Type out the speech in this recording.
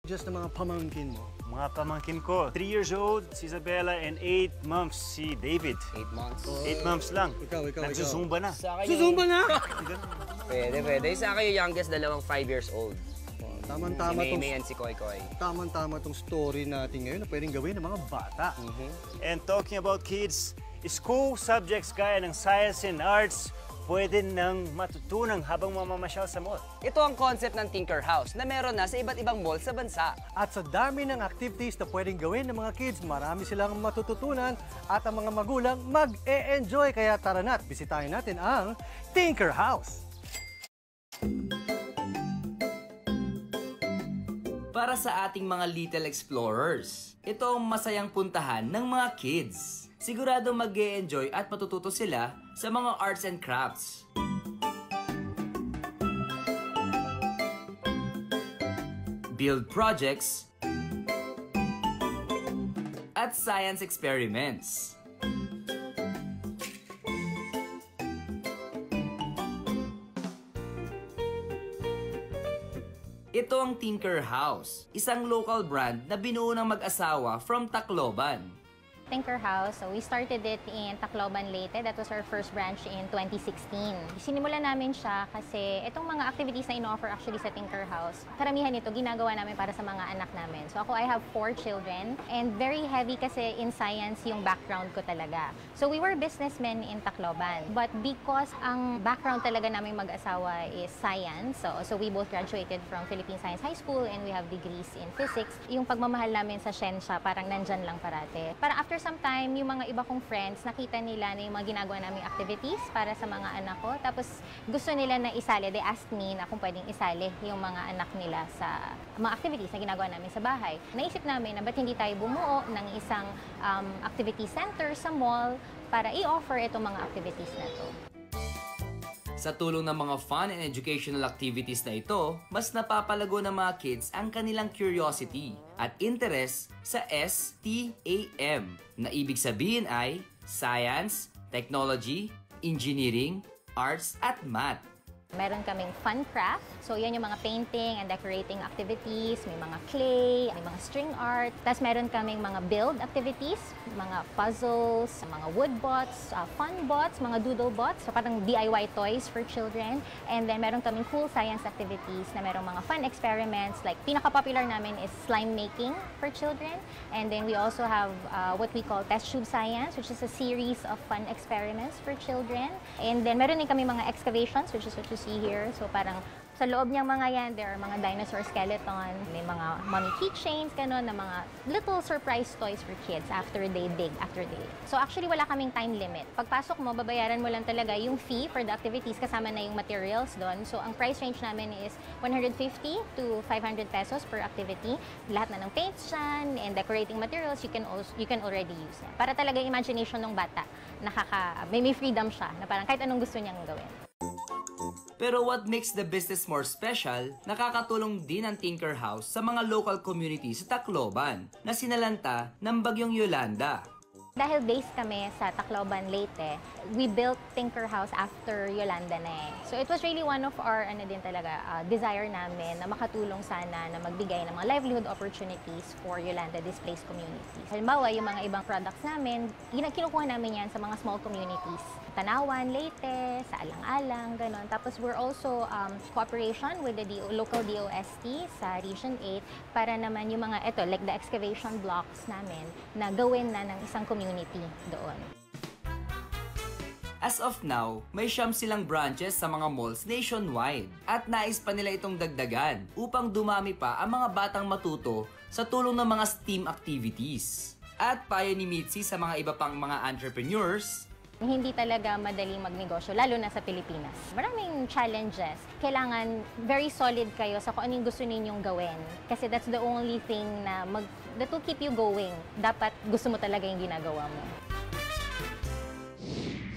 just ng mga pamangkin mo? Mga pamangkin ko, 3 years old si Isabella and 8 months si David. 8 months. 8 months lang. Ikaw. Nagsusumba na. Sa akin Susumba na! Pwede. Sa akin yung youngest, dalawang 5 years old. Tamang-tama Si Maymay and si Koy Koy. Tamang-tama tong story natin ngayon na pwedeng gawin ng mga bata. And talking about kids, school subjects gaya ng science and arts, pwede nang matutunan habang mamamasyal sa mall. Ito ang concept ng Tinker House na meron na sa iba't ibang mall sa bansa. At sa dami ng activities na pwedeng gawin ng mga kids, marami silang matututunan at ang mga magulang mag-e-enjoy. Kaya tara na't bisitahin natin ang Tinker House. Para sa ating mga little explorers, ito ang masayang puntahan ng mga kids. Sigurado mag-e-enjoy at matututo sila sa mga arts and crafts. Build projects at science experiments. Ito ang Tinker House, isang local brand na binuo ng mag-asawa from Tacloban. Tinker House. So we started it in Tacloban, Leyte. That was our first branch in 2016. Sinimulan namin siya kasi itong mga activities na ino-offer actually sa Tinker House, karamihan nito ginagawa namin para sa mga anak namin. So ako, I have 4 children and very heavy kasi in science yung background ko talaga. So we were businessmen in Tacloban. But because ang background talaga namin mag-asawa is science, so we both graduated from Philippine Science High School and we have degrees in physics, yung pagmamahal namin sa siyensya parang nandyan lang parate. Para after some time, yung mga iba kong friends, nakita nila na yung mga ginagawa naming activities para sa mga anak ko. Tapos gusto nila na isali. They asked me na kung pwedeng isali yung mga anak nila sa mga activities na ginagawa namin sa bahay. Naisip namin na ba't hindi tayo bumuo ng isang activity center sa mall para i-offer itong mga activities na to. Sa tulong ng mga fun and educational activities na ito, mas napapalago ng mga kids ang kanilang curiosity at interest sa STEAM, na ibig sabihin ay Science, Technology, Engineering, Arts at Math. Meron kaming fun craft. So, yan yung mga painting and decorating activities. May mga clay, may mga string art. Tapos, meron kaming mga build activities, mga puzzles, mga wood bots, fun bots, mga doodle bots. So, parang DIY toys for children. And then, meron kaming cool science activities na merong mga fun experiments. Like, pinaka-popular namin is slime making for children. And then, we also have what we call Test Tube Science, which is a series of fun experiments for children. And then, meron din kami mga excavations, which is what you see here. So parang sa loob niyang mga yan, there are mga dinosaur skeleton, may mga mummy keychains, gano'n, na mga little surprise toys for kids after they dig, after they. So actually, wala kaming time limit. Pagpasok mo, babayaran mo lang talaga yung fee for the activities kasama na yung materials doon. So ang price range namin is 150 to 500 pesos per activity. Lahat na ng paints dyan and decorating materials, you can already use yan. Para talaga yung imagination ng bata, may freedom siya na parang kahit anong gusto niyang gawin. Pero what makes the business more special, nakakatulong din ang Tinker House sa mga local communities sa Tacloban na sinalanta ng Bagyong Yolanda. Dahil based kami sa Tacloban, Leyte, we built Tinker House after Yolanda na eh. So it was really one of our desire namin na makatulong sana na magbigay ng mga livelihood opportunities for Yolanda displaced communities. Halimbawa, yung mga ibang products namin, kinukuha namin yan sa mga small communities. Tanawan, Leyte, sa Alang-Alang, gano'n. Tapos we're also cooperation with the local DOST sa Region 8 para naman yung mga, like the excavation blocks namin na gawin na ng isang community doon. As of now, may 9 silang branches sa mga malls nationwide at nais pa nila itong dagdagan upang dumami pa ang mga batang matuto sa tulong ng mga STEAM activities. At payo ni Mitzi sa mga iba pang mga entrepreneurs, hindi talaga madaling magnegosyo, lalo na sa Pilipinas. Maraming challenges. Kailangan very solid kayo sa kung anong gusto ninyong gawin. Kasi that's the only thing that will keep you going. Dapat gusto mo talaga yung ginagawa mo.